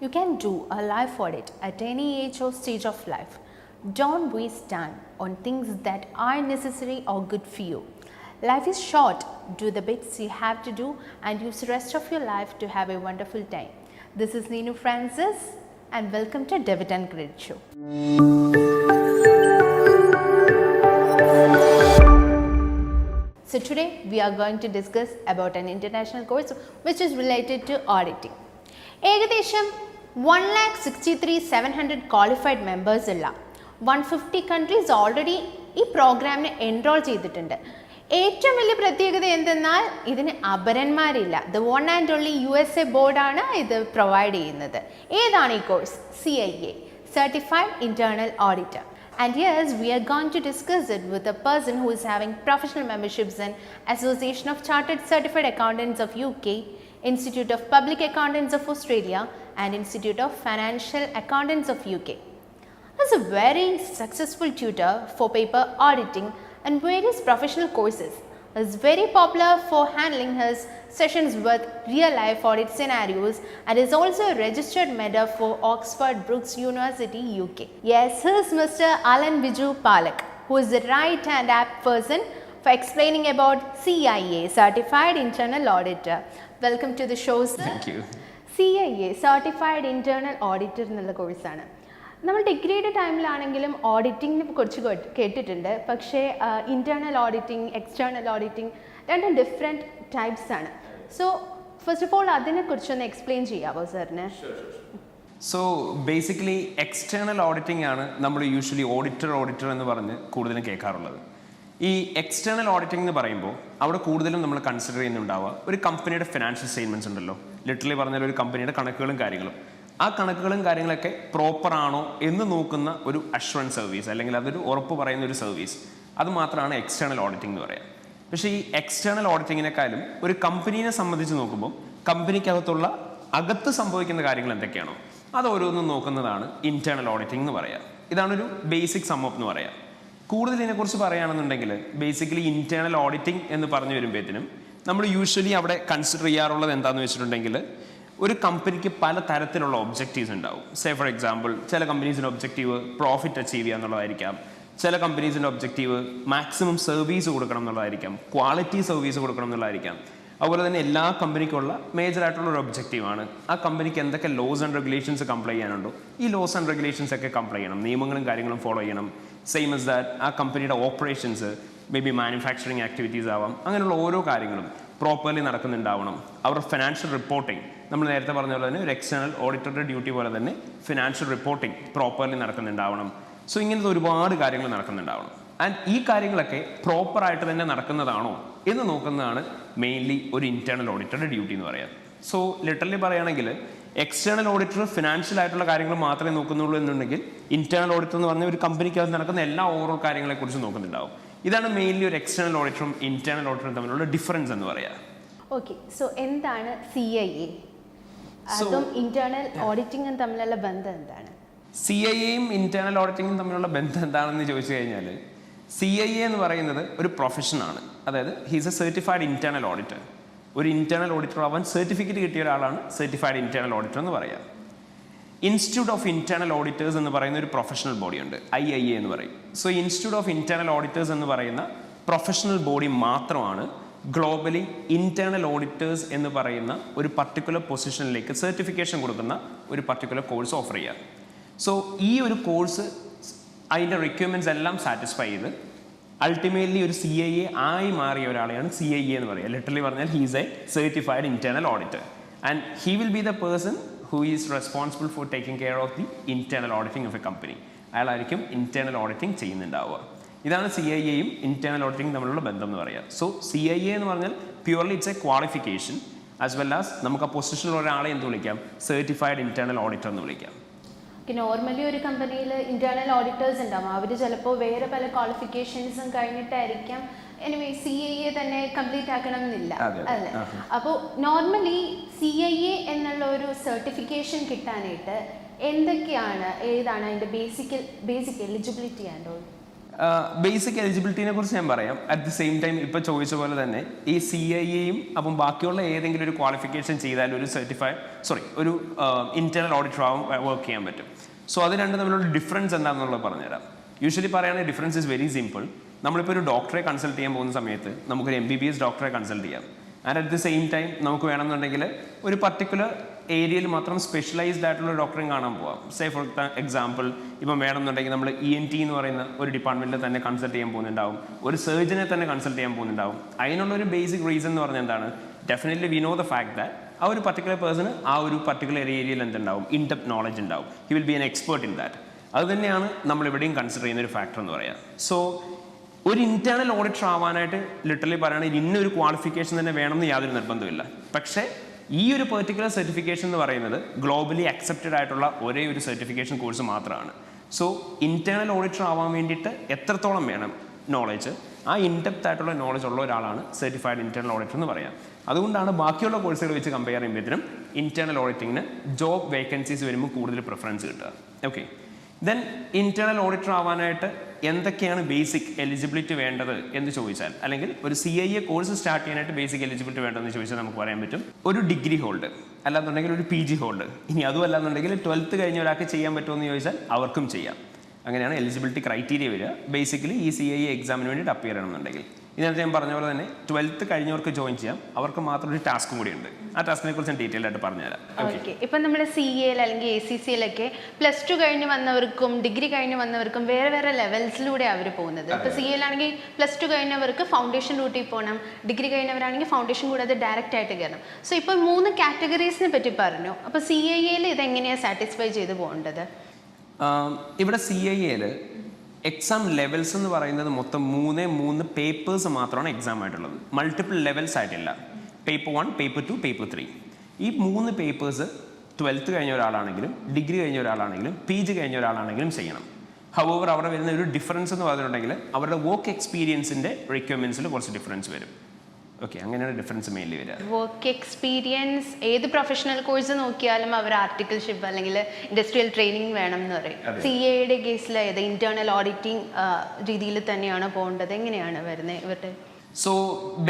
You can do a life audit at any age or stage of life. Don't waste time on things that are necessary or good for you. Life is short. Do the bits you have to do and use the rest of your life to have a wonderful time. This is Neenu Francis and welcome to Debit and Credit Show. So today we are going to discuss about an international course which is related to auditing. ഏകദേശം 1,63,700 qualified members ഉള്ള 150 countries already ഈ പ്രോഗ്രാമിന് enrol ചെയ്തിട്ടുണ്ട്. ഏറ്റവും വലിയ പ്രത്യേകത എന്തെന്നാൽ ഇതിന് അപരന്മാരില്ല. The one and only USA ബോർഡാണ് ഇത് പ്രൊവൈഡ് ചെയ്യുന്നത്. ഏതാണ് ഈ course? CIA, certified internal auditor. And yes, we are going to discuss it with a person who is having professional memberships in Association of Chartered Certified Accountants of UK, Institute of Public Accountants of Australia and Institute of Financial Accountants of UK. He is a very successful tutor for paper auditing and various professional courses. He is very popular for handling his sessions with real life audit scenarios and is also a registered member for Oxford Brookes University, UK. Yes, he is Mr. Alan Viju Palak, who is the right and apt person for explaining about CIA, Certified Internal Auditor. Welcome to the show, sir. Thank you. CIA, Certified Internal Auditor എന്നുള്ള കോഴ്സാണ്. നമ്മൾ ഡിഗ്രിയുടെ ടൈമിലാണെങ്കിലും ഓഡിറ്റിങ്ങിനെ കുറിച്ച് കേട്ടിട്ടുണ്ട്. പക്ഷേ internal auditing, external auditing രണ്ടും different types ആണ്. So first of all അതിനെക്കുറിച്ചൊന്ന് എക്സ്പ്ലെയിൻ ചെയ്യാമോ സാറിന്? സോ ബേസിക്കലി എക്സ്റ്റേണൽ ഓഡിറ്റിംഗ് ആണ് നമ്മൾ യൂഷ്വലി ഓഡിറ്റർ എന്ന് പറഞ്ഞ് കൂടുതലും കേൾക്കാറുള്ളത്. ഈ എക്സ്റ്റേണൽ ഓഡിറ്റിംഗ് എന്ന് പറയുമ്പോൾ അവിടെ കൂടുതലും നമ്മൾ കൺസിഡർ ചെയ്യുന്നുണ്ടാവുക ഒരു കമ്പനിയുടെ ഫിനാൻഷ്യൽ സ്റ്റേറ്റ്മെൻറ്റ്സ് ഉണ്ടല്ലോ. ലിറ്ററലി പറഞ്ഞാൽ ഒരു കമ്പനിയുടെ കണക്കുകളും കാര്യങ്ങളും. ആ കണക്കുകളും കാര്യങ്ങളൊക്കെ പ്രോപ്പർ ആണോ എന്ന് നോക്കുന്ന ഒരു അഷ്വറൻസ് സർവീസ്, അല്ലെങ്കിൽ അതൊരു ഉറപ്പ് പറയുന്ന ഒരു സർവീസ്, അത് മാത്രമാണ് എക്സ്റ്റേണൽ ഓഡിറ്റിംഗ് എന്ന് പറയുക. പക്ഷേ ഈ എക്സ്റ്റേണൽ ഓഡിറ്റിങ്ങിനെക്കാളും ഒരു കമ്പനീനെ സംബന്ധിച്ച് നോക്കുമ്പോൾ കമ്പനിക്കകത്തുള്ള അകത്ത് സംഭവിക്കുന്ന കാര്യങ്ങൾ എന്തൊക്കെയാണോ അത് ഓരോന്നും നോക്കുന്നതാണ് ഇന്റേണൽ ഓഡിറ്റിംഗ് എന്ന് പറയുക. ഇതാണൊരു ബേസിക് സമ്മപ്പ് എന്ന് പറയുക. കൂടുതൽ ഇതിനെക്കുറിച്ച് പറയുകയാണെന്നുണ്ടെങ്കിൽ ബേസിക്കലി ഇന്റേണൽ ഓഡിറ്റിംഗ് എന്ന് പറഞ്ഞു വരുമ്പോഴത്തേനും നമ്മൾ യൂഷ്വലി അവിടെ കൺസിഡർ ചെയ്യാറുള്ളത് എന്താണെന്ന് വെച്ചിട്ടുണ്ടെങ്കിൽ ഒരു കമ്പനിക്ക് പല തരത്തിലുള്ള ഒബ്ജക്റ്റീവ്സ് ഉണ്ടാവും. സേ ഫോർ എക്സാമ്പിൾ ചില കമ്പനീസിൻ്റെ ഒബ്ജക്റ്റീവ് പ്രോഫിറ്റ് അച്ചീവ് ചെയ്യുക എന്നുള്ളതായിരിക്കാം. ചില കമ്പനീസിൻ്റെ ഒബ്ജക്റ്റീവ് മാക്സിമം സർവീസ് കൊടുക്കണം എന്നുള്ളതായിരിക്കാം, ക്വാളിറ്റി സർവീസ് കൊടുക്കണം എന്നുള്ളതായിരിക്കാം. അതുപോലെ തന്നെ എല്ലാ കമ്പനിക്കുള്ള മേജറായിട്ടുള്ള ഒരു ഒബ്ജക്റ്റീവാണ് ആ കമ്പനിക്ക് എന്തൊക്കെ ലോസ് ആൻഡ് റെഗുലേഷൻസ് കംപ്ലൈ ചെയ്യാനുണ്ടോ ഈ ലോസ് ആൻഡ് റെഗുലേഷൻസ് ഒക്കെ കംപ്ലൈ ചെയ്യണം, നിയമങ്ങളും കാര്യങ്ങളും ഫോളോ ചെയ്യണം. സെയിം എസ് ദാറ്റ് ആ കമ്പനിയുടെ operations may be manufacturing activities ആവാം, അങ്ങനെയുള്ള ഓരോ കാര്യങ്ങളും പ്രോപ്പർലി നടക്കുന്നുണ്ടാവണം. അവരുടെ ഫിനാൻഷ്യൽ റിപ്പോർട്ടിംഗ് നമ്മൾ നേരത്തെ പറഞ്ഞ പോലെ തന്നെ ഒരു എക്സ്റ്റേണൽ ഓഡിറ്ററുടെ ഡ്യൂട്ടി പോലെ തന്നെ ഫിനാൻഷ്യൽ റിപ്പോർട്ടിംഗ് പ്രോപ്പർലി നടക്കുന്നുണ്ടാവണം. സോ ഇങ്ങനത്തെ ഒരുപാട് കാര്യങ്ങൾ നടക്കുന്നുണ്ടാവണം. ആൻഡ് ഈ കാര്യങ്ങളൊക്കെ പ്രോപ്പറായിട്ട് തന്നെ നടക്കുന്നതാണോ എന്ന് നോക്കുന്നതാണ് മെയിൻലി ഒരു ഇന്റേണൽ ഓഡിറ്ററുടെ ഡ്യൂട്ടി എന്ന് പറയാം. സോ ലിറ്ററലി പറയുകയാണെങ്കിൽ എക്സ്റ്റേണൽ ഓഡിറ്റർ ഫിനാൻഷ്യൽ ആയിട്ടുള്ള കാര്യങ്ങൾ മാത്രമേ നോക്കുന്നുള്ളൂ എന്നുണ്ടെങ്കിൽ ഇന്റേണൽ ഓഡിറ്റർ എന്ന് പറഞ്ഞാൽ ഒരു കമ്പനിക്കകത്ത് നടക്കുന്ന എല്ലാ ഓരോ കാര്യങ്ങളെക്കുറിച്ച് നോക്കുന്നുണ്ടാവും. ഇതാണ് മെയിൻലി ഒരു എക്സ്റ്റേണൽ ഓഡിറ്ററും ഇന്റേണൽ ഓഡിറ്ററും തമ്മിലുള്ള ഡിഫറൻസ് എന്ന് പറയാം. ഓക്കെ, സോ എന്താണ് CIA? അതും ഇന്റേണൽ ഓഡിറ്റിംഗും തമ്മിലുള്ള ബന്ധം എന്താണ്? CIA-യും ഇന്റേണൽ ഓഡിറ്റിംഗും തമ്മിലുള്ള ബന്ധം എന്താണെന്ന് ചോദിച്ചു കഴിഞ്ഞാൽ CIA എന്ന് പറയുന്നത് ഒരു പ്രൊഫഷനാണ്. അതായത് he's A certified internal auditor. ഒരു ഇന്റേണൽ ഓഡിറ്റർ ആവാൻ സർട്ടിഫിക്കറ്റ് കിട്ടിയ ഒരാളാണ് സർട്ടിഫൈഡ് ഇന്റേണൽ ഓഡിറ്റർ എന്ന് പറയുക. ഇൻസ്റ്റിറ്റ്യൂട്ട് ഓഫ് ഇന്റേണൽ ഓഡിറ്റേഴ്സ് എന്ന് പറയുന്ന ഒരു പ്രൊഫഷണൽ ബോഡിയുണ്ട്, IIA എന്ന് പറയും. So institute of internal auditors എന്ന് പറയുന്ന പ്രൊഫഷണൽ ബോഡി മാത്രമാണ് ഗ്ലോബലി ഇന്റേണൽ ഓഡിറ്റേഴ്സ് എന്ന് പറയുന്ന ഒരു പർട്ടിക്കുലർ പൊസിഷനിലേക്ക് സർട്ടിഫിക്കേഷൻ കൊടുക്കുന്ന ഒരു പർട്ടിക്കുലർ കോഴ്സ് ഓഫർ ചെയ്യുക. സോ ഈ ഒരു കോഴ്സ് അതിൻ്റെ റിക്വയർമെൻറ്റ്സ് എല്ലാം സാറ്റിസ്ഫൈ ചെയ്ത് അൾട്ടിമേറ്റ്ലി ഒരു CIA ആയി മാറിയ ഒരാളെയാണ് CIA എന്ന് പറയുക. ലിറ്ററലി പറഞ്ഞാൽ he's A certified internal auditor and he will be the person who is responsible for taking care of the internal auditing of a company. അയാളായിരിക്കും ഇന്റേണൽ ഓഡിറ്റിംഗ് ചെയ്യുന്നുണ്ടാവുക. ഇതാണ് CIA-യും ഇന്റേണൽ ഓഡിറ്റിംഗ് തമ്മിലുള്ള ബന്ധം എന്ന് പറയുക. സോ CIA എന്ന് പറഞ്ഞാൽ purely it's A qualification as well as നമുക്ക് ആ പൊസിഷനിലുള്ള ഒരാളെ എന്ത് വിളിക്കാം? സർട്ടിഫൈഡ് ഇന്റേണൽ ഓഡിറ്റർ എന്ന് വിളിക്കാം. നോർമലി ഒരു കമ്പനിയിൽ ഇന്റേണൽ ഓഡിറ്റേഴ്സ് ഉണ്ടാവും. അവർ ചിലപ്പോൾ വേറെ പല ക്വാളിഫിക്കേഷൻസും കഴിഞ്ഞിട്ടായിരിക്കാം എനിവേ CIA തന്നെ കംപ്ലീറ്റ് ആക്കണം എന്നില്ല അല്ലേ? അപ്പോൾ നോർമലി CIA എന്നുള്ള ഒരു സർട്ടിഫിക്കേഷൻ കിട്ടാനായിട്ട് എന്തൊക്കെയാണ്, ഏതാണ് അതിൻ്റെ basic eligibility and all? Basic എലിജിബിലിറ്റിനെ കുറിച്ച് ഞാൻ പറയാം. അറ്റ് ദി സെയിം ടൈം ഇപ്പോൾ ചോദിച്ച പോലെ തന്നെ ഈ CIEയും അപ്പം ബാക്കിയുള്ള ഏതെങ്കിലും ഒരു ക്വാളിഫിക്കേഷൻ ചെയ്താൽ ഒരു ഒരു ഇന്റേണൽ ഓഡിറ്റർ ആവും വർക്ക് ചെയ്യാൻ പറ്റും. സോ അത് രണ്ടും തമ്മിലുള്ള ഡിഫറൻസ് എന്താണെന്നുള്ളത് പറഞ്ഞുതരാം. യൂഷ്വലി പറയുകയാണെങ്കിൽ ഡിഫറൻസ് ഇസ് വെരി സിമ്പിൾ. നമ്മളിപ്പോൾ ഒരു ഡോക്ടറെ കൺസൾട്ട് ചെയ്യാൻ പോകുന്ന സമയത്ത് നമുക്കൊരു MBBS ഡോക്ടറെ കൺസൾട്ട് ചെയ്യാം. And at the same time നമുക്ക് വേണമെന്നുണ്ടെങ്കിൽ ഒരു പർട്ടിക്കുലർ ഏരിയയിൽ മാത്രം സ്പെഷ്യലൈസ്ഡ് ആയിട്ടുള്ള ഡോക്ടറെയും കാണാൻ പോവാം. സേ ഫോർ എക്സാമ്പിൾ ഇപ്പം വേണമെന്നുണ്ടെങ്കിൽ നമ്മൾ ENT എന്ന് പറയുന്ന ഒരു ഡിപ്പാർട്ട്മെൻറ്റിൽ തന്നെ കൺസൾട്ട് ചെയ്യാൻ പോകുന്നുണ്ടാവും, ഒരു സർജനെ തന്നെ കൺസൾട്ട് ചെയ്യാൻ പോകുന്നുണ്ടാവും. അതിനുള്ളൊരു ബേസിക് റീസൺ എന്ന് പറഞ്ഞാൽ എന്താണ്, definitely we know the fact that ആ ഒരു പർട്ടിക്കുലർ പേഴ്സണ് ആ ഒരു പർട്ടിക്കുലർ ഏരിയയിൽ എന്തുണ്ടാവും, ഇൻ ഡെപ്ത് നോളജ് ഉണ്ടാവും. He will be an expert in that. അത് തന്നെയാണ് നമ്മൾ ഇവിടെയും കൺസിഡർ ചെയ്യുന്ന ഒരു ഫാക്ടർ എന്ന് പറയാം. സോ ഒരു ഇന്റേണൽ ഓഡിറ്റർ ആവാനായിട്ട് ലിറ്ററലി പറയുകയാണെങ്കിൽ ഇന്നൊരു ക്വാളിഫിക്കേഷൻ തന്നെ വേണമെന്ന് യാതൊരു നിർബന്ധമില്ല. പക്ഷേ ഈ ഒരു പെർട്ടിക്കുലർ സർട്ടിഫിക്കേഷൻ എന്ന് പറയുന്നത് ഗ്ലോബലി അക്സെപ്റ്റഡ് ആയിട്ടുള്ള ഒരേ ഒരു സർട്ടിഫിക്കേഷൻ കോഴ്സ് മാത്രമാണ്. സോ ഇന്റേണൽ ഓഡിറ്റർ ആവാൻ വേണ്ടിയിട്ട് എത്രത്തോളം വേണം നോളജ്, ആ ഇൻഡെപ്ത് ആയിട്ടുള്ള നോളജ് ഉള്ള ഒരാളാണ് സർട്ടിഫൈഡ് ഇന്റേണൽ ഓഡിറ്റർ എന്ന് പറയാം. അതുകൊണ്ടാണ് ബാക്കിയുള്ള കോഴ്സുകൾ വെച്ച് കമ്പയർ ചെയ്യുമ്പോഴത്തേനും ഇന്റേണൽ ഓഡിറ്റിങ്ങിന് ജോബ് വേക്കൻസീസ് വരുമ്പോൾ കൂടുതൽ പ്രിഫറൻസ് കിട്ടുക. ഓക്കെ, ദെൻ ഇന്റേണൽ ഓഡിറ്റർ ആവാനായിട്ട് എന്തൊക്കെയാണ് ബേസിക് എലിജിബിലിറ്റി വേണ്ടത് എന്ന് ചോദിച്ചാൽ, അല്ലെങ്കിൽ ഒരു CIE കോഴ്സ് സ്റ്റാർട്ട് ചെയ്യാനായിട്ട് ബേസിക് എലിജിബിലിറ്റി വേണ്ടതെന്ന് ചോദിച്ചാൽ നമുക്ക് പറയാൻ പറ്റും ഒരു ഡിഗ്രി ഹോൾഡ്, അല്ലാന്നുണ്ടെങ്കിൽ ഒരു PG ഹോൾഡ്. ഇനി അതും അല്ലാന്നുണ്ടെങ്കിൽ 12th കഴിഞ്ഞ ഒരാൾക്ക് ചെയ്യാൻ പറ്റുമെന്ന് ചോദിച്ചാൽ അവർക്കും ചെയ്യാം. അങ്ങനെയാണ് എലിജിബിലിറ്റി ക്രൈറ്റീരിയ വരിക. ബേസിക്കലി ഈ CIE എക്സാമിന് വേണ്ടിയിട്ട് അപ്പിയർ ചെയ്യണമെന്നുണ്ടെങ്കിൽ ഇതിനകത്ത് ഞാൻ പറഞ്ഞ പോലെ തന്നെ 12th കഴിഞ്ഞവർക്ക് ജോയിൻ ചെയ്യാം. അവർക്ക് മാത്രം ഒരു ടാസ്കും കൂടി ഉണ്ട്. ആ ടാസ്കിനെ കുറിച്ച് ഞാൻ ഡീറ്റെയിൽ ആയിട്ട് പറഞ്ഞുതരാം. ഓക്കെ, ഇപ്പം നമ്മൾ CA അല്ലെങ്കിൽ ACCയിലൊക്കെ +2 കഴിഞ്ഞ് വന്നവർക്കും ഡിഗ്രി കഴിഞ്ഞ് വന്നവർക്കും വേറെ വേറെ ലെവൽസിലൂടെ അവർ പോകുന്നത്. ഇപ്പോൾ CAയിലാണെങ്കിൽ +2 കഴിഞ്ഞവർക്ക് ഫൗണ്ടേഷൻ റൂട്ടിൽ പോകണം, ഡിഗ്രി കഴിഞ്ഞവരാണെങ്കിൽ ഫൗണ്ടേഷൻ കൂടാതെ ഡയറക്റ്റ് ആയിട്ട് കയറണം. സോ ഇപ്പോൾ 3 കാറ്റഗറീസിനെ പറ്റി പറഞ്ഞു. അപ്പോൾ CIEയിൽ ഇതെങ്ങനെയാണ് സാറ്റിസ്ഫൈ ചെയ്ത് പോകേണ്ടത്? ഇവിടെ CIEയിൽ എക്സാം ലെവൽസ് എന്ന് പറയുന്നത് മൊത്തം 3 പേപ്പേഴ്സ് മാത്രമാണ് എക്സാം ആയിട്ടുള്ളത്. മൾട്ടിപ്പിൾ ലെവൽസ് ആയിട്ടില്ല. Paper 1, paper 2, paper 3. ഈ 3 പേപ്പേഴ്സ് 12th കഴിഞ്ഞ ഒരാളാണെങ്കിലും ഡിഗ്രി കഴിഞ്ഞ ഒരാളാണെങ്കിലും PG കഴിഞ്ഞ ഒരാളാണെങ്കിലും ചെയ്യണം. ഹൗവർ അവിടെ വരുന്ന ഒരു ഡിഫറൻസ് എന്ന് പറഞ്ഞിട്ടുണ്ടെങ്കിൽ അവരുടെ വർക്ക് എക്സ്പീരിയൻസിൻ്റെ റിക്വയർമെൻറ്റ്സിൽ കുറച്ച് ഡിഫറൻസ് വരും. ഓക്കെ, അങ്ങനെയാണ് ഡിഫറൻസ് മെയിൻലി വരിക. വർക്ക് എക്സ്പീരിയൻസ് ഏത് പ്രൊഫഷണൽ കോഴ്സ് നോക്കിയാലും അവർ ആർട്ടിക്കിൾഷിപ്പ് അല്ലെങ്കിൽ ഇൻഡസ്ട്രിയൽ ട്രെയിനിങ് വേണം എന്ന് പറയും. CAയുടെ കേസിൽ ഏത് ഇന്റേണൽ ഓഡിറ്റിംഗ് രീതിയിൽ തന്നെയാണ് പോകേണ്ടത്? എങ്ങനെയാണ് വരുന്നത് ഇവരുടെ? സോ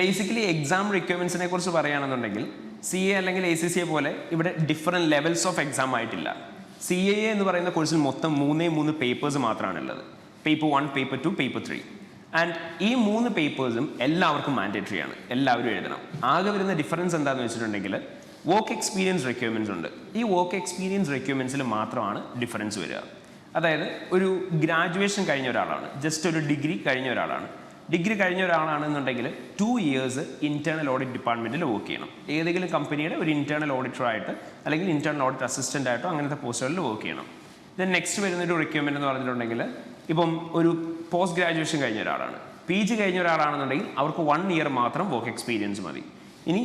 ബേസിക്കലി എക്സാം റിക്വയർമെൻറ്റ്സിനെ കുറിച്ച് പറയുകയാണെന്നുണ്ടെങ്കിൽ CA അല്ലെങ്കിൽ ACCA പോലെ ഇവിടെ ഡിഫറെൻറ്റ് ലെവൽസ് ഓഫ് എക്സാം ആയിട്ടില്ല. CAA എന്ന് പറയുന്ന കോഴ്സിൽ മൊത്തം 3 പേപ്പേഴ്സ് മാത്രമാണ് ഉള്ളത്. Paper 1, paper 2, paper 3. ആൻഡ് ഈ 3 പേപ്പേഴ്സും എല്ലാവർക്കും മാൻഡേറ്ററി ആണ്, എല്ലാവരും എഴുതണം. ആകെ വരുന്ന ഡിഫറൻസ് എന്താണെന്ന് വെച്ചിട്ടുണ്ടെങ്കിൽ വർക്ക് എക്സ്പീരിയൻസ് റിക്വയർമെൻറ്റ്സ് ഉണ്ട്. ഈ വർക്ക് എക്സ്പീരിയൻസ് റിക്വയർമെൻറ്റ്സിൽ മാത്രമാണ് ഡിഫറൻസ് വരിക. അതായത് ഒരു ഗ്രാജുവേഷൻ കഴിഞ്ഞ ഒരാളാണ്, ജസ്റ്റ് ഒരു ഡിഗ്രി കഴിഞ്ഞ ഒരാളാണ്. ഡിഗ്രി കഴിഞ്ഞ ഒരാളാണെന്നുണ്ടെങ്കിൽ 2 years ഇന്റേണൽ ഓഡിറ്റ് ഡിപ്പാർട്ട്മെൻറ്റിൽ വർക്ക് ചെയ്യണം. ഏതെങ്കിലും കമ്പനിയുടെ ഒരു ഇന്റേണൽ ഓഡിറ്ററായിട്ട് അല്ലെങ്കിൽ ഇന്റേണൽ ഓഡിറ്റ് അസിസ്റ്റൻ്റ് ആയിട്ടോ അങ്ങനത്തെ പോസ്റ്റുകളിൽ വർക്ക് ചെയ്യണം. ദെൻ നെക്സ്റ്റ് വരുന്നൊരു റിക്വയർമെൻറ്റ് എന്ന് പറഞ്ഞിട്ടുണ്ടെങ്കിൽ ഇപ്പം ഒരു പോസ്റ്റ് ഗ്രാജുവേഷൻ കഴിഞ്ഞ ഒരാളാണ്, PG കഴിഞ്ഞ ഒരാളാണെന്നുണ്ടെങ്കിൽ അവർക്ക് 1 year മാത്രം വർക്ക് എക്സ്പീരിയൻസ് മതി. ഇനി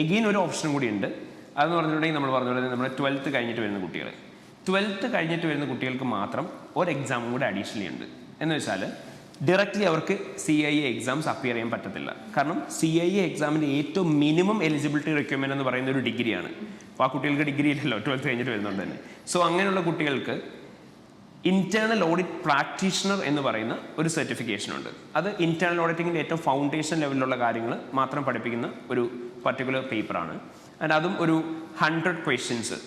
എഗെയിൻ ഒരു ഓപ്ഷനും കൂടി ഉണ്ട്. അതെന്ന് പറഞ്ഞിട്ടുണ്ടെങ്കിൽ നമ്മൾ പറഞ്ഞ പോലെ നമ്മുടെ 12th കഴിഞ്ഞിട്ട് വരുന്ന കുട്ടികൾ, 12th കഴിഞ്ഞിട്ട് വരുന്ന കുട്ടികൾക്ക് മാത്രം ഒരു എക്സാമും കൂടി അഡീഷണലി ഉണ്ട്. എന്ന് വെച്ചാൽ ഡയറക്റ്റ്ലി അവർക്ക് CIE എക്സാംസ് അപ്പിയർ ചെയ്യാൻ പറ്റത്തില്ല. കാരണം CIE എക്സാമിൻ്റെ ഏറ്റവും മിനിമം എലിജിബിലിറ്റി റിക്വയർമെൻറ്റ് എന്ന് പറയുന്ന ഒരു ഡിഗ്രിയാണ്. അപ്പോൾ ആ കുട്ടികൾക്ക് ഡിഗ്രി ഇല്ലല്ലോ, 12th കഴിഞ്ഞിട്ട് വരുന്നുണ്ട് തന്നെ. സോ അങ്ങനെയുള്ള കുട്ടികൾക്ക് ഇന്റേണൽ ഓഡിറ്റ് പ്രാക്ടീഷണർ എന്ന് പറയുന്ന ഒരു സർട്ടിഫിക്കേഷൻ ഉണ്ട്. അത് ഇന്റേണൽ ഓഡിറ്റിങ്ങിൻ്റെ ഏറ്റവും ഫൗണ്ടേഷൻ ലെവലിലുള്ള കാര്യങ്ങൾ മാത്രം പഠിപ്പിക്കുന്ന ഒരു പർട്ടിക്കുലർ പേപ്പറാണ്. ആൻഡ് അതും ഒരു 100 ക്വസ്റ്റ്യൻസ്,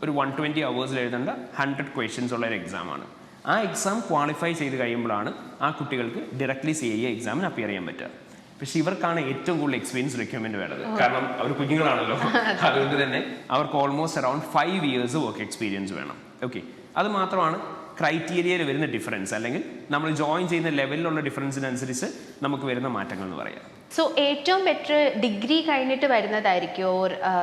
ഒരു 120 hours എഴുതേണ്ട 100 questions ഉള്ള ഒരു എക്സാമാണ്. ആ എക്സാം ക്വാളിഫൈ ചെയ്ത് കഴിയുമ്പോഴാണ് ആ കുട്ടികൾക്ക് ഡയറക്റ്റ്ലി CIE എക്സാമിന് അപ്പിയർ ചെയ്യാൻ പറ്റുക. പക്ഷെ ഇവർക്കാണ് ഏറ്റവും കൂടുതൽ എക്സ്പീരിയൻസ് റിക്വയർമെൻറ്റ് വേണ്ടത്. കാരണം അവർ കുഞ്ഞുങ്ങളാണല്ലോ. അതുകൊണ്ട് തന്നെ അവർക്ക് almost around 5 years work experience വേണം. ഓക്കെ, അത് മാത്രമാണ് ക്രൈറ്റീരിയയിൽ വരുന്ന ഡിഫറൻസ്, അല്ലെങ്കിൽ നമ്മൾ ജോയിൻ ചെയ്യുന്ന ലെവലിലുള്ള ഡിഫറൻസിനനുസരിച്ച് നമുക്ക് വരുന്ന മാറ്റങ്ങൾ എന്ന് പറയാം. സോ ഏറ്റവും ബെറ്റർ ഡിഗ്രി കഴിഞ്ഞിട്ട് വരുന്നതായിരിക്കുമോ,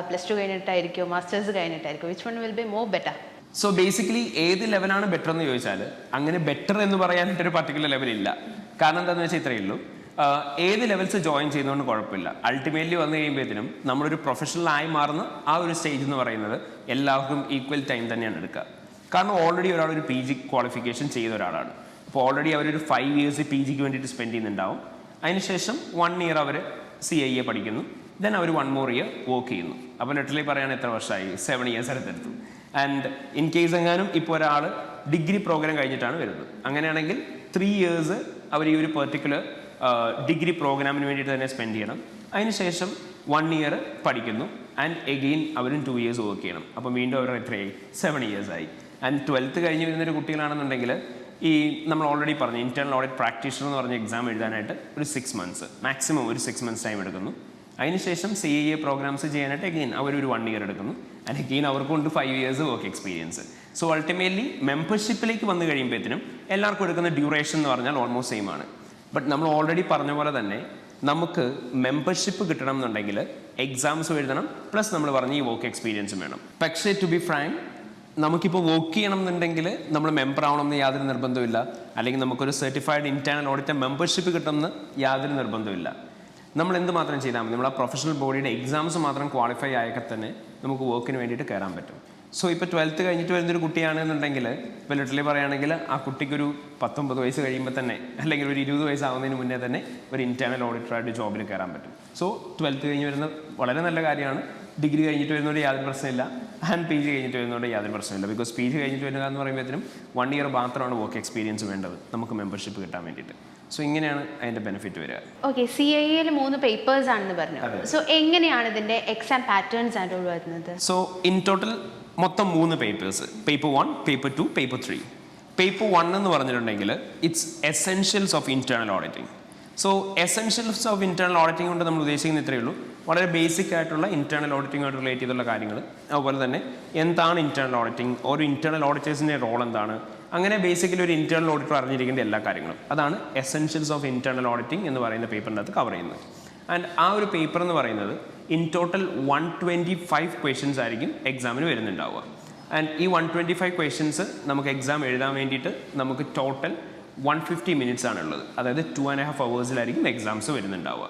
+2 കഴിഞ്ഞിട്ടായിരിക്കുമോ, മാസ്റ്റേഴ്സ് കഴിഞ്ഞിട്ടായിരിക്കും? Which one will be more better? So basically ഏത് ലെവലാണ് ബെറ്റർ എന്ന് ചോദിച്ചാൽ അങ്ങനെ ബെറ്റർ എന്ന് പറയാനായിട്ടൊരു പർട്ടിക്കുലർ ലെവലില്ല. കാരണം എന്താണെന്ന് വെച്ചാൽ ഇത്രയേ ഉള്ളൂ, ഏത് ലെവൽസ് ജോയിൻ ചെയ്യുന്നതുകൊണ്ട് കുഴപ്പമില്ല. അൾട്ടിമേറ്റ്ലി വന്നു കഴിയുമ്പോഴത്തേനും നമ്മളൊരു പ്രൊഫഷണലായി മാറുന്ന ആ ഒരു സ്റ്റേജ് എന്ന് പറയുന്നത് എല്ലാവർക്കും ഈക്വൽ ടൈം തന്നെയാണ് എടുക്കുക. കാരണം ഓൾറെഡി ഒരാളൊരു PG ക്വാളിഫിക്കേഷൻ ചെയ്ത ഒരാളാണ്. അപ്പോൾ ഓൾറെഡി അവരൊരു 5 years PGക്ക് വേണ്ടിയിട്ട് സ്പെൻഡ് ചെയ്യുന്നുണ്ടാവും. അതിനുശേഷം 1 year അവർ CIE പഠിക്കുന്നു. ദെൻ അവർ 1 more year വർക്ക് ചെയ്യുന്നു. അപ്പോൾ ലിറ്ററലി പറയുകയാണെങ്കിൽ എത്ര വർഷമായി? 7 years അടുത്തെടുത്തു. ആൻഡ് ഇൻ കേസ് എങ്ങാനും ഇപ്പോൾ ഒരാൾ ഡിഗ്രി പ്രോഗ്രാം കഴിഞ്ഞിട്ടാണ് വരുന്നത്, അങ്ങനെയാണെങ്കിൽ 3 years അവർ ഈ ഒരു പെർട്ടിക്കുലർ ഡിഗ്രി പ്രോഗ്രാമിന് വേണ്ടിയിട്ട് തന്നെ സ്പെൻഡ് ചെയ്യണം. അതിനുശേഷം 1 ഇയർ പഠിക്കുന്നു ആൻഡ് എഗെയിൻ അവരും 2 ഇയേഴ്സ് വർക്ക് ചെയ്യണം. അപ്പം വീണ്ടും അവർ എത്രയായി 7 ഇയേഴ്സ് ആയി. ആൻഡ് 12th കഴിഞ്ഞ് വരുന്നൊരു കുട്ടികളാണെന്നുണ്ടെങ്കിൽ ഈ നമ്മൾ ഓൾറെഡി പറഞ്ഞു ഇന്റേണൽ ഓഡിറ്റ് പ്രാക്ടീഷണർ എന്ന് പറഞ്ഞ എക്സാം എഴുതാനായിട്ട് ഒരു 6 months മാക്സിമം ഒരു 6 months ടൈം എടുക്കുന്നു. അതിനുശേഷം CAA പ്രോഗ്രാംസ് ചെയ്യാനായിട്ട് എഗെയിൻ അവരൊരു 1 ഇയർ എടുക്കുന്നു ആൻഡ് എഗെയിൻ അവർക്കുണ്ട് 5 years work experience. So ultimately മെമ്പർഷിപ്പിലേക്ക് വന്നു കഴിയുമ്പോഴത്തേനും എല്ലാവർക്കും എടുക്കുന്ന ഡ്യൂറേഷൻ എന്ന് പറഞ്ഞാൽ ഓൾമോസ്റ്റ് സെയിം ആണ്. ബട്ട് നമ്മൾ ഓൾറെഡി പറഞ്ഞ പോലെ തന്നെ നമുക്ക് മെമ്പർഷിപ്പ് കിട്ടണം എന്നുണ്ടെങ്കിൽ എക്സാംസ് എഴുതണം, പ്ലസ് നമ്മൾ പറഞ്ഞ ഈ വർക്ക് എക്സ്പീരിയൻസും വേണം. പക്ഷേ ടു ബി ഫ്രാങ്ക്, നമുക്കിപ്പോൾ വർക്ക് ചെയ്യണം എന്നുണ്ടെങ്കിൽ നമ്മൾ മെമ്പർ ആവണമെന്ന് യാതൊരു നിർബന്ധമില്ല, അല്ലെങ്കിൽ നമുക്കൊരു സർട്ടിഫൈഡ് ഇന്റേണൽ ഓഡിറ്റർ മെമ്പർഷിപ്പ് കിട്ടുമെന്ന് യാതൊരു നിർബന്ധമില്ല. നമ്മൾ എന്ത് മാത്രം ചെയ്താൽ മതി, നമ്മൾ ആ പ്രൊഫഷണൽ ബോഡിയുടെ എക്സാംസ് മാത്രം ക്വാളിഫൈ ആയൊക്കെ തന്നെ നമുക്ക് വർക്കിന് വേണ്ടിയിട്ട് കയറാൻ പറ്റും. സോ ഇപ്പോൾ 12th കഴിഞ്ഞിട്ട് വരുന്നൊരു കുട്ടിയാണെന്നുണ്ടെങ്കിൽ ഇപ്പോൾ ലിറ്ററലി പറയുകയാണെങ്കിൽ ആ കുട്ടിക്കൊരു 19 വയസ്സ് കഴിയുമ്പോൾ തന്നെ അല്ലെങ്കിൽ ഒരു 20 വയസ്സാവുന്നതിന് മുന്നേ തന്നെ ഒരു ഇന്റേണൽ ഓഡിറ്ററായിട്ട് ജോബിൽ കയറാൻ പറ്റും. സോ 12th കഴിഞ്ഞ് വരുന്ന വളരെ നല്ല കാര്യമാണ്. ഡിഗ്രി കഴിഞ്ഞിട്ട് വരുന്നതുകൊണ്ട് യാതൊരു പ്രശ്നമില്ല, ആൻഡ് PG കഴിഞ്ഞിട്ട് വരുന്നതുകൊണ്ട് യാതൊരു പ്രശ്നമില്ല. ബിക്കോസ് PG കഴിഞ്ഞിട്ട് വരുക എന്ന് പറയുമ്പോഴത്തേനും 1 ഇയർ മാത്രമാണ് വർക്ക് എക്സ്പീരിയൻസ് വേണ്ടത് നമുക്ക് മെമ്പർഷിപ്പ് കിട്ടാൻ വേണ്ടിയിട്ട്. സോ ഇങ്ങനെയാണ് അതിൻ്റെ ബെനിഫിറ്റ് വരിക. ഓക്കെ, CAA 3 പേപ്പേഴ്സ് ആണെന്ന് പറഞ്ഞു. സോ എങ്ങനെയാണ് ഇതിൻ്റെ എക്സാം പാറ്റേൺസ് ആയിട്ട് വരുന്നത്? സോ ഇൻ ടോട്ടൽ മൊത്തം 3 papers, paper 1, paper 2, paper 3. Paper 1 എന്ന് പറഞ്ഞിട്ടുണ്ടെങ്കിൽ it's essentials of internal auditing. So essentials of internal auditing കൊണ്ട് നമ്മൾ ഉദ്ദേശിക്കുന്ന ഇത്രയേ ഉള്ളൂ, വളരെ ബേസിക് ആയിട്ടുള്ള ഇന്റേണൽ ഓഡിറ്റിംഗുമായിട്ട് റിലേറ്റ് ചെയ്തുള്ള കാര്യങ്ങൾ. അതുപോലെ തന്നെ എന്താണ് ഇന്റേണൽ ഓഡിറ്റിംഗ്, ഒരു ഇന്റേണൽ ഓഡിറ്റേഴ്സിൻ്റെ റോൾ എന്താണ്, അങ്ങനെ ബേസിക്കലി ഒരു ഇന്റേണൽ ഓഡിറ്റർ അറിഞ്ഞിരിക്കേണ്ട എല്ലാ കാര്യങ്ങളും. അതാണ് എസെൻഷ്യൽസ് ഓഫ് ഇന്റേണൽ ഓഡിറ്റിംഗ് എന്ന് പറയുന്ന പേപ്പറിൻ്റെ അകത്ത് കവർ ചെയ്യുന്നത്. ആൻഡ് ആ ഒരു പേപ്പർ എന്ന് പറയുന്നത് ഇൻ ടോട്ടൽ 125 ക്വസ്റ്റ്യൻസ് ആയിരിക്കും എക്സാമിന് വരുന്നുണ്ടാവുക. ആൻഡ് ഈ 125 ക്വസ്റ്റ്യൻസ് നമുക്ക് എക്സാം എഴുതാൻ വേണ്ടിയിട്ട് നമുക്ക് ടോട്ടൽ 150 മിനിറ്റ്സ് ആണുള്ളത്. അതായത് 2.5 hours എക്സാംസ് വരുന്നുണ്ടാവുക.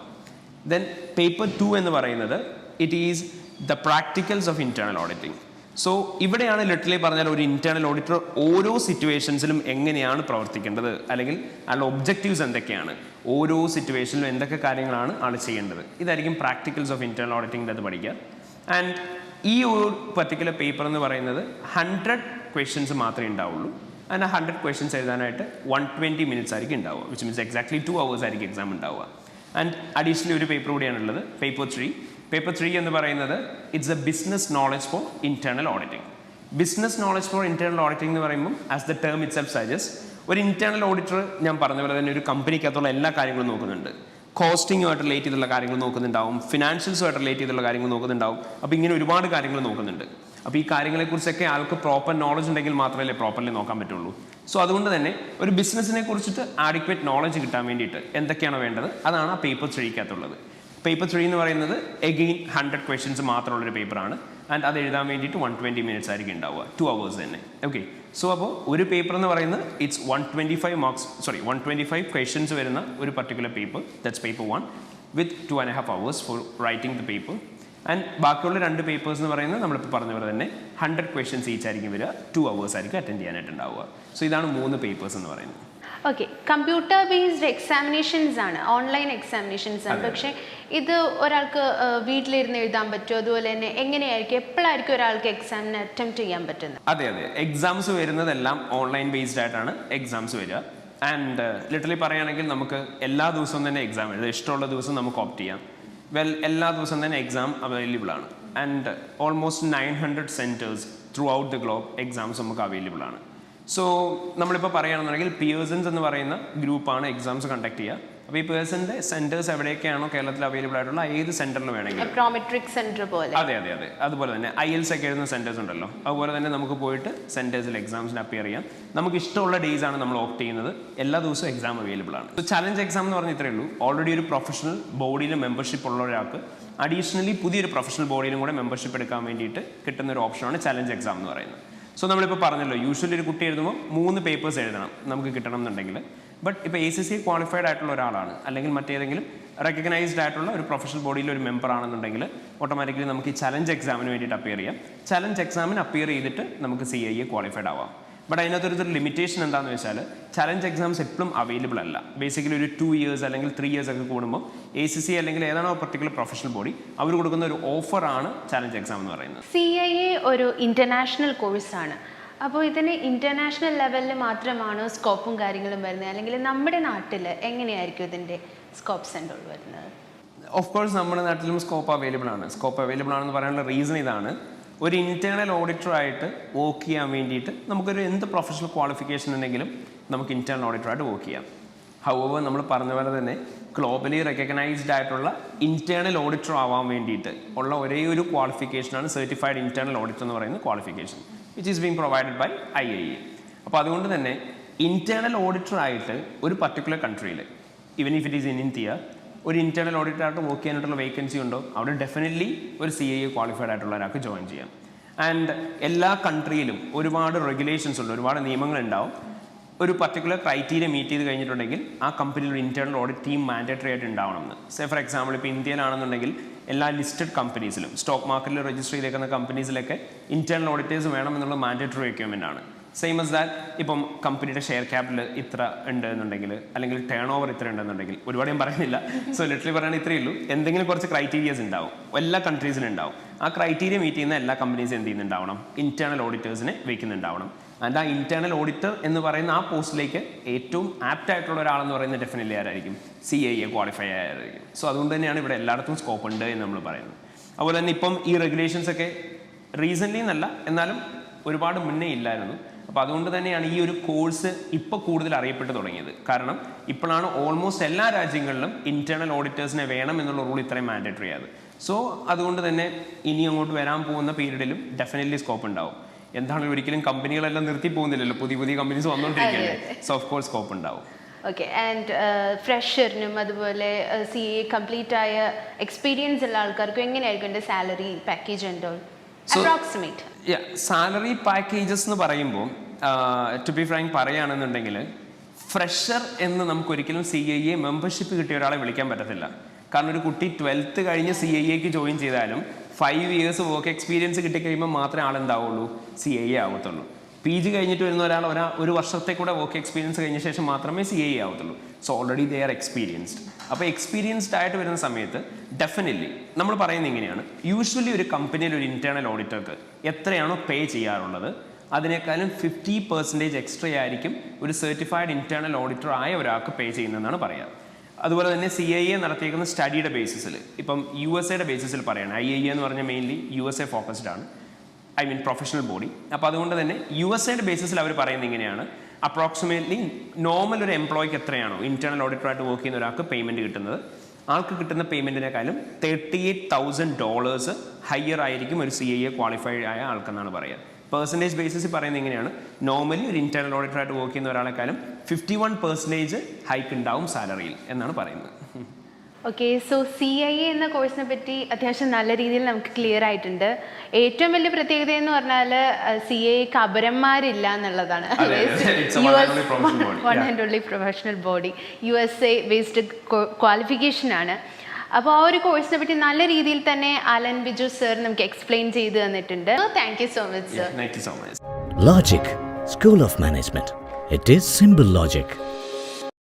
ദെൻ പേപ്പർ 2 എന്ന് പറയുന്നത് it is the practicals of internal auditing. So ഇവിടെയാണ് ലിറ്ററലി പറഞ്ഞാൽ ഒരു ഇന്റേണൽ ഓഡിറ്റർ ഓരോ സിറ്റുവേഷൻസിലും എങ്ങനെയാണ് പ്രവർത്തിക്കേണ്ടത്, അല്ലെങ്കിൽ ആളുടെ ഒബ്ജക്റ്റീവ്സ് എന്തൊക്കെയാണ്, ഓരോ സിറ്റുവേഷനിലും എന്തൊക്കെ കാര്യങ്ങളാണ് ആൾ ചെയ്യേണ്ടത്, ഇതായിരിക്കും പ്രാക്ടിക്കൽസ് ഓഫ് ഇന്റേണൽ ഓഡിറ്റിംഗിൻ്റെ അത് പഠിക്കുക. ആൻഡ് ഈ ഒരു പർട്ടിക്കുലർ പേപ്പർ എന്ന് പറയുന്നത് 100 ക്വസ്റ്റ്യൻസ് മാത്രമേ ഉണ്ടാവുള്ളൂ. ആൻഡ് 100 ക്വസ്റ്റ്യൻസ് എഴുതാനായിട്ട് 120 മിനിറ്റ്സ് ആയിരിക്കും ഉണ്ടാവുക, വിച്ച് മീൻസ് എക്സാക്ട്ലി 2 hours ആയിരിക്കും എക്സാം ഉണ്ടാവുക. ആൻഡ് അഡീഷണലി ഒരു പേപ്പർ കൂടിയാണുള്ളത്, പേപ്പർ 3. പേപ്പർ 3 എന്ന് പറയുന്നത് it's A business knowledge four internal auditing. Business knowledge four internal auditing എന്ന് പറയുമ്പോൾ as the term it self suggest, ഒരു ഇന്റേണൽ ഓഡിറ്റർ ഞാൻ പറഞ്ഞ പോലെ തന്നെ ഒരു കമ്പനിക്കകത്തുള്ള എല്ലാ കാര്യങ്ങളും നോക്കുന്നുണ്ട്. കോസ്റ്റിങ്ങുമായിട്ട് റിലേറ്റ് ചെയ്തുള്ള കാര്യങ്ങൾ നോക്കുന്നുണ്ടാവും, ഫിനാൻഷ്യൽസുമായിട്ട് റിലേറ്റ് ചെയ്തുള്ള കാര്യങ്ങൾ നോക്കുന്നുണ്ടാവും. അപ്പോൾ ഇങ്ങനെ ഒരുപാട് കാര്യങ്ങൾ നോക്കുന്നുണ്ട്. അപ്പോൾ ഈ കാര്യങ്ങളെക്കുറിച്ചൊക്കെ ആൾക്ക് പ്രോപ്പർ നോളജ് ഉണ്ടെങ്കിൽ മാത്രമല്ലേ പ്രോപ്പർലി നോക്കാൻ പറ്റുള്ളൂ. സോ അതുകൊണ്ട് തന്നെ ഒരു ബിസിനസ്സിനെ കുറിച്ചിട്ട് ആഡിക്വേറ്റ് നോളജ് കിട്ടാൻ വേണ്ടിയിട്ട് എന്തൊക്കെയാണ് വേണ്ടത്, അതാണ് ആ പേപ്പർ 3-ക്കകത്തുള്ളത്. പേപ്പർ 3 എന്ന് പറയുന്നത് എഗെയിൻ 100 ക്വസ്റ്റ്യൻസ് മാത്രമുള്ളൊരു പേപ്പറാണ്. ആൻഡ് അത് എഴുതാൻ വേണ്ടിയിട്ട് 120 മിനിറ്റ്സ് ആയിരിക്കും ഉണ്ടാവുക, 2 hours തന്നെ. ഓക്കെ, സോ അപ്പോൾ ഒരു പേപ്പർ എന്ന് പറയുന്നത് ഇറ്റ്സ് 125 ക്വസ്റ്റ്യൻസ് വരുന്ന ഒരു particular paper, that's paper 1 with 2.5 hours for writing the paper. And ബാക്കിയുള്ള 2 പേപ്പേഴ്സ് എന്ന് പറയുന്നത് നമ്മളിപ്പോൾ പറഞ്ഞ പോലെ തന്നെ 100 ക്വസ്റ്റ്യൻസ് ഈച്ച് ആയിരിക്കും വരിക, 2 hours ആയിരിക്കും അറ്റൻഡ് ചെയ്യാനായിട്ട് ഉണ്ടാവുക. സോ ഇതാണ് 3 പേപ്പേഴ്സ് എന്ന് പറയുന്നത്. ഓക്കെ, കമ്പ്യൂട്ടർ ബേസ്ഡ് എക്സാമിനേഷൻസ് ആണ്, ഓൺലൈൻ എക്സാമിനേഷൻസ് ആണ്. പക്ഷേ ഇത് ഒരാൾക്ക് വീട്ടിലിരുന്ന് എഴുതാൻ പറ്റുമോ? അതുപോലെ തന്നെ എങ്ങനെയായിരിക്കും, എപ്പോഴായിരിക്കും ഒരാൾക്ക് എക്സാമിന് അറ്റംപ്റ്റ് ചെയ്യാൻ പറ്റുന്നത്? അതെ, എക്സാംസ് വരുന്നതെല്ലാം ഓൺലൈൻ ബേസ്ഡ് ആയിട്ടാണ് എക്സാംസ് വരിക. ആൻഡ് ലിറ്ററലി പറയുകയാണെങ്കിൽ നമുക്ക് എല്ലാ ദിവസവും തന്നെ എക്സാം എഴുതാം, ഇഷ്ടമുള്ള ദിവസം നമുക്ക് ഓപ്റ്റ് ചെയ്യാം. എല്ലാ ദിവസവും തന്നെ എക്സാം അവൈലബിൾ ആണ്. And almost 900 centres through out the globe exams നമുക്ക് അവൈലബിൾ ആണ്. സോ നമ്മളിപ്പോൾ പറയുകയാണെന്നുണ്ടെങ്കിൽ പിയേഴ്സൺസ് എന്ന് പറയുന്ന ഗ്രൂപ്പാണ് എക്സാംസ് കണ്ടക്ട് ചെയ്യുക. അപ്പോൾ ഈ പേഴ്സൻ്റെ സെൻറ്റേഴ്സ് എവിടെയൊക്കെയാണോ കേരളത്തിൽ അവൈലബിൾ ആയിട്ടുള്ള ഏത് സെൻറ്ററിൽ വേണമെങ്കിലും, സെൻറ്റർ പോലെ, അതെ, അതുപോലെ തന്നെ IELTS ഒക്കെ എഴുതുന്ന സെൻറ്റേഴ്സ് ഉണ്ടല്ലോ, അതുപോലെ തന്നെ നമുക്ക് പോയിട്ട് സെൻറ്റേഴ്സിൽ എക്സാംസിന് അപ്പിയർ ചെയ്യാം. നമുക്ക് ഇഷ്ടമുള്ള ഡേയ്സ് ആണ് നമ്മൾ ഓപ്റ്റ് ചെയ്യുന്നത്. എല്ലാ ദിവസവും എക്സാം അവൈലബിൾ ആണ്. സോ ചലഞ്ച് എക്സാം എന്ന് പറഞ്ഞാൽ ഇത്രയേ ഉള്ളൂ, ഓൾറെഡി ഒരു പ്രൊഫഷണൽ ബോഡിയിൽ മെമ്പർഷിപ്പ് ഉള്ള ഒരാൾക്ക് അഡീഷണലി പുതിയൊരു പ്രൊഫഷണൽ ബോഡിയിലും കൂടെ മെമ്പർഷിപ്പ് എടുക്കാൻ വേണ്ടിയിട്ട് കിട്ടുന്ന ഒരു ഓപ്ഷനാണ് ചലഞ്ച് എക്സാം എന്ന് പറയുന്നത്. സോ നമ്മളിപ്പോൾ പറഞ്ഞല്ലോ, യൂഷ്വലി ഒരു കുട്ടി എഴുതുമ്പോൾ 3 പേപ്പേഴ്സ് എഴുതണം നമുക്ക് കിട്ടണം എന്നുണ്ടെങ്കിൽ. ബട്ട് ഇപ്പോൾ ACCA ക്വാളിഫൈഡ് ആയിട്ടുള്ള ഒരാളാണ്, അല്ലെങ്കിൽ മറ്റേതെങ്കിലും റെക്കഗ്നൈസ്ഡ് ആയിട്ടുള്ള ഒരു പ്രൊഫഷണൽ ബോഡിയിൽ ഒരു മെമ്പർ ആണെന്നുണ്ടെങ്കിൽ ഓട്ടോമാറ്റിക്കലി നമുക്ക് ഈ ചലഞ്ച് എക്സാമിന് വേണ്ടിയിട്ട് അപ്പിയർ ചെയ്യാം. ചലഞ്ച് എക്സാമിന് അപ്പിയർ ചെയ്തിട്ട് നമുക്ക് CIE ക്വാളിഫൈഡ് ആവാം. ബട്ട് അതിനകത്തൊരു ലിമിറ്റേഷൻ എന്താണെന്ന് വെച്ചാൽ ചലഞ്ച് എക്സാംസ് എപ്പോഴും അവൈലബിൾ അല്ല. ബേസിക്കലി ഒരു 2 years അല്ലെങ്കിൽ 3 years ഒക്കെ കൂടുമ്പോൾ ACCA അല്ലെങ്കിൽ ഏതാണോ പർട്ടിക്കുലർ പ്രൊഫഷണൽ ബോഡി അവർ കൊടുക്കുന്ന ഒരു ഓഫറാണ് ചലഞ്ച് എക്സാം എന്ന് പറയുന്നത്. CIE ഒരു ഇന്റർനാഷണൽ കോഴ്സാണ്. അപ്പോൾ ഇതിന് ഇൻ്റർനാഷണൽ ലെവലിൽ മാത്രമാണോ സ്കോപ്പും കാര്യങ്ങളും വരുന്നത്, അല്ലെങ്കിൽ നമ്മുടെ നാട്ടിൽ എങ്ങനെയായിരിക്കും ഇതിൻ്റെ സ്കോപ്സ് ആൻഡ് ഓൾ വരുന്നത്? ഓഫ് കോഴ്സ് നമ്മുടെ നാട്ടിലും സ്കോപ്പ് അവൈലബിൾ ആണ്. സ്കോപ്പ് അവൈലബിൾ ആണെന്ന് പറയാനുള്ള റീസൺ ഇതാണ്. ഒരു ഇൻറ്റേർണൽ ഓഡിറ്ററായിട്ട് വർക്ക് ചെയ്യാൻ വേണ്ടിയിട്ട് നമുക്കൊരു എന്ത് പ്രൊഫഷണൽ ക്വാളിഫിക്കേഷൻ ഉണ്ടെങ്കിലും നമുക്ക് ഇൻറ്റേർണൽ ഓഡിറ്ററായിട്ട് വർക്ക് ചെയ്യാം. ഹൗവർ നമ്മൾ പറഞ്ഞ പോലെ തന്നെ ഗ്ലോബലി റെക്കഗ്നൈസ്ഡ് ആയിട്ടുള്ള ഇൻറ്റേർണൽ ഓഡിറ്റർ ആവാൻ വേണ്ടിയിട്ട് ഉള്ള ഒരേ ഒരു ക്വാളിഫിക്കേഷനാണ് സർട്ടിഫൈഡ് ഇൻറ്റേർണൽ ഓഡിറ്റർ എന്ന് പറയുന്ന qualification, which is being provided by IIA. അപ്പോൾ അതുകൊണ്ട് തന്നെ ഇൻറ്റേർണൽ ഓഡിറ്ററായിട്ട് ഒരു പർട്ടിക്കുലർ കൺട്രിയിൽ, even if it is in India, ഒരു ഇൻറ്റേർണൽ ഓഡിറ്ററായിട്ട് വർക്ക് ചെയ്യാനായിട്ടുള്ള വേക്കൻസി ഉണ്ടോ, അവിടെ ഡെഫിനറ്റ്ലി ഒരു CIA ക്വാളിഫൈഡ് ആയിട്ടുള്ള ഒരാൾക്ക് ജോയിൻ ചെയ്യാം. ആൻഡ് എല്ലാ കൺട്രിയിലും ഒരുപാട് റെഗുലേഷൻസ് ഉണ്ട്, ഒരുപാട് നിയമങ്ങളുണ്ടാവും. ഒരു പർട്ടിക്കുലർ ക്രൈറ്റീരിയ മീറ്റ് ചെയ്ത് കഴിഞ്ഞിട്ടുണ്ടെങ്കിൽ ആ കമ്പനിയിൽ ഒരു ഇൻറ്റേർണൽ ഓഡിറ്റ് ടീം മാൻഡേറ്ററി ആയിട്ട് ഉണ്ടാവണം എന്ന്. സേ ഫോർ എക്സാമ്പിൾ ഇപ്പോൾ ഇന്ത്യയിലാണെന്നുണ്ടെങ്കിൽ എല്ലാ ലിസ്റ്റഡ് കമ്പനീസിലും സ്റ്റോക്ക് മാർക്കറ്റിൽ രജിസ്റ്റർ ചെയ്തേക്കുന്ന കമ്പനീസിലൊക്കെ ഇൻറ്റേർണൽ ഓഡിറ്റേഴ്സ് വേണം എന്നുള്ള മാൻഡേറ്ററി റിക്വയർമെൻ്റ് ആണ്. സെയിം as ദാറ്റ് ഇപ്പം കമ്പനിയുടെ ഷെയർ ക്യാപിറ്റൽ ഇത്ര ഉണ്ട് എന്നുണ്ടെങ്കിൽ, അല്ലെങ്കിൽ ടേൺ ഓവർ ഇത്ര ഉണ്ടെന്നുണ്ടെങ്കിൽ, ഒരുപാട് ഞാൻ പറയുന്നില്ല, സോ ലിറ്ററലി പറയുകയാണെങ്കിൽ ഇത്രയേ ഉള്ളൂ, എന്തെങ്കിലും കുറച്ച് ക്രൈറ്റീരിയസ് ഉണ്ടാവും, എല്ലാ കൺട്രീസിലും ഉണ്ടാവും. ആ ക്രൈറ്റീരിയ മീറ്റ് ചെയ്യുന്ന എല്ലാ കമ്പനീസും എന്ത് ചെയ്യുന്നുണ്ടാവണം, ഇൻറ്റേർണൽ ഓഡിറ്റേഴ്സിനെ വെക്കുന്നുണ്ടാവണം. ആൻഡ് ആ ഇൻറ്റേർണൽ ഓഡിറ്റർ എന്ന് പറയുന്ന ആ പോസ്റ്റിലേക്ക് ഏറ്റവും ആപ്റ്റ് ആയിട്ടുള്ള ഒരാളെന്ന് പറയുന്നത് ഡെഫിനറ്റ്ലി ആരായിരിക്കും, CIA ക്വാളിഫൈ ആയിരിക്കും. സോ അതുകൊണ്ട് തന്നെയാണ് ഇവിടെ എല്ലായിടത്തും സ്കോപ്പ് ഉണ്ട് എന്ന് നമ്മൾ പറയുന്നത്. അതുപോലെ തന്നെ ഇപ്പം ഈ റെഗുലേഷൻസ് ഒക്കെ റീസെൻ്റ്ലി എന്നല്ല, എന്നാലും ഒരുപാട് മുന്നേ ഇല്ലായിരുന്നു. അപ്പോൾ അതുകൊണ്ട് തന്നെയാണ് ഈ ഒരു കോഴ്സ് ഇപ്പോൾ കൂടുതൽ അറിയപ്പെട്ട് തുടങ്ങിയത്. കാരണം ഇപ്പോഴാണ് ഓൾമോസ്റ്റ് എല്ലാ രാജ്യങ്ങളിലും ഇൻറ്റേർണൽ ഓഡിറ്റേഴ്സിനെ വേണം എന്നുള്ള റൂൾ ഇത്രയും മാൻഡേറ്ററി ആയത്. സോ അതുകൊണ്ട് തന്നെ ഇനി അങ്ങോട്ട് വരാൻ പോകുന്ന പീരീഡിലും ഡെഫിനറ്റ്ലി സ്കോപ്പ് ഉണ്ടാവും. എന്താണെങ്കിലും ഒരിക്കലും കമ്പനികളെല്ലാം നിർത്തി പോകുന്നില്ലല്ലോ, പുതിയ പുതിയ കമ്പനീസ് വന്നുകൊണ്ടിരിക്കുകയല്ലേ. സോ ഓഫ് കോഴ്സ് സ്കോപ്പ് ഉണ്ടാവും. ഓക്കെ. ആൻഡ് ഫ്രഷറിനും അതുപോലെ CA കംപ്ലീറ്റ് ആയ എക്സ്പീരിയൻസ് ഉള്ള ആൾക്കാർക്കും എങ്ങനെയായിരിക്കും എൻ്റെ salary package and all approximate? Salary packages എന്ന് പറയുമ്പോൾ ടു ബി ഫ്രാങ്ക് പറയുകയാണെന്നുണ്ടെങ്കിൽ ഫ്രഷർ എന്ന് നമുക്ക് ഒരിക്കലും CIA മെമ്പർഷിപ്പ് കിട്ടിയ ഒരാളെ വിളിക്കാൻ പറ്റത്തില്ല. കാരണം ഒരു കുട്ടി 12th കഴിഞ്ഞ് CIAക്ക് ജോയിൻ ചെയ്താലും 5 years വർക്ക് എക്സ്പീരിയൻസ് കിട്ടിക്കഴിയുമ്പോൾ മാത്രമേ ആളുണ്ടാവുള്ളൂ, CIA ആവത്തുള്ളൂ. PG കഴിഞ്ഞിട്ട് വരുന്ന ഒരു വർഷത്തെ കൂടെ വർക്ക് എക്സ്പീരിയൻസ് കഴിഞ്ഞ ശേഷം മാത്രമേ CIA ആവത്തുള്ളൂ. So already they are experienced. അപ്പോൾ എക്സ്പീരിയൻസ്ഡ് ആയിട്ട് വരുന്ന സമയത്ത് ഡെഫിനറ്റ്ലി നമ്മൾ പറയുന്നത് ഇങ്ങനെയാണ്, യൂഷ്വലി ഒരു കമ്പനിയിൽ ഒരു ഇൻറ്റേർണൽ ഓഡിറ്റർക്ക് എത്രയാണോ പേ ചെയ്യാറുള്ളത് അതിനേക്കാളും 50% എക്സ്ട്രാ ആയിരിക്കും ഒരു സർട്ടിഫൈഡ് ഇൻറ്റേർണൽ ഓഡിറ്റർ ആയ ഒരാൾക്ക് പേ ചെയ്യുന്നതെന്നാണ് പറയുക. അതുപോലെ തന്നെ CIA നടത്തിയിരിക്കുന്ന സ്റ്റഡിയുടെ ബേസിസിൽ, ഇപ്പം USA ബേസിസിൽ പറയുകയാണ്, IIA എന്ന് പറഞ്ഞാൽ മെയിൻലി USA ഫോക്കസ്ഡ് ആണ്, ഐ മീൻ പ്രൊഫഷണൽ ബോഡി. അപ്പോൾ അതുകൊണ്ട് തന്നെ USA ബേസിസിൽ അവർ പറയുന്നത് ഇങ്ങനെയാണ്, അപ്രോക്സിമേറ്റ്ലി നോർമൽ ഒരു എംപ്ലോയിക്ക് എത്രയാണോ ഇൻറ്റേർണൽ ഓഡിറ്ററായിട്ട് വർക്ക് ചെയ്യുന്ന ഒരാൾക്ക് പേയ്മെൻറ്റ് കിട്ടുന്നത്, ആൾക്ക് കിട്ടുന്ന പേയ്മെൻറ്റിനേക്കാളും $38,000 ഹയർ ആയിരിക്കും ഒരു CIA ക്വാളിഫൈഡ് ആയ ആൾക്കെന്നാണ് പറയുക. പെർസെൻറ്റേജ് ബേസിസിൽ പറയുന്നത് എങ്ങനെയാണ്, നോർമലി ഒരു ഇൻറ്റേർണൽ ഓഡിറ്ററായിട്ട് വർക്ക് ചെയ്യുന്ന ഒരാളെക്കാളും 51% ഹൈക്ക് ഉണ്ടാവും സാലറിയിൽ എന്നാണ് പറയുന്നത്. ഓക്കെ. സോ CIA എന്ന കോഴ്സിനെ പറ്റി അത്യാവശ്യം നല്ല രീതിയിൽ നമുക്ക് ക്ലിയർ ആയിട്ടുണ്ട്. ഏറ്റവും വലിയ പ്രത്യേകത എന്ന് പറഞ്ഞാൽ CIAക്ക് അപരന്മാരില്ല എന്നുള്ളതാണ്. One and only professional body, USA based qualification ആണ്. അപ്പോൾ ആ ഒരു കോഴ്സിനെ പറ്റി നല്ല രീതിയിൽ തന്നെ ആലൻ ബിജു സർ നമുക്ക് എക്സ്പ്ലെയിൻ ചെയ്ത് തന്നിട്ടുണ്ട്. Thank you so much sir. Thank you so much. Logic, School of Management. It is simple logic.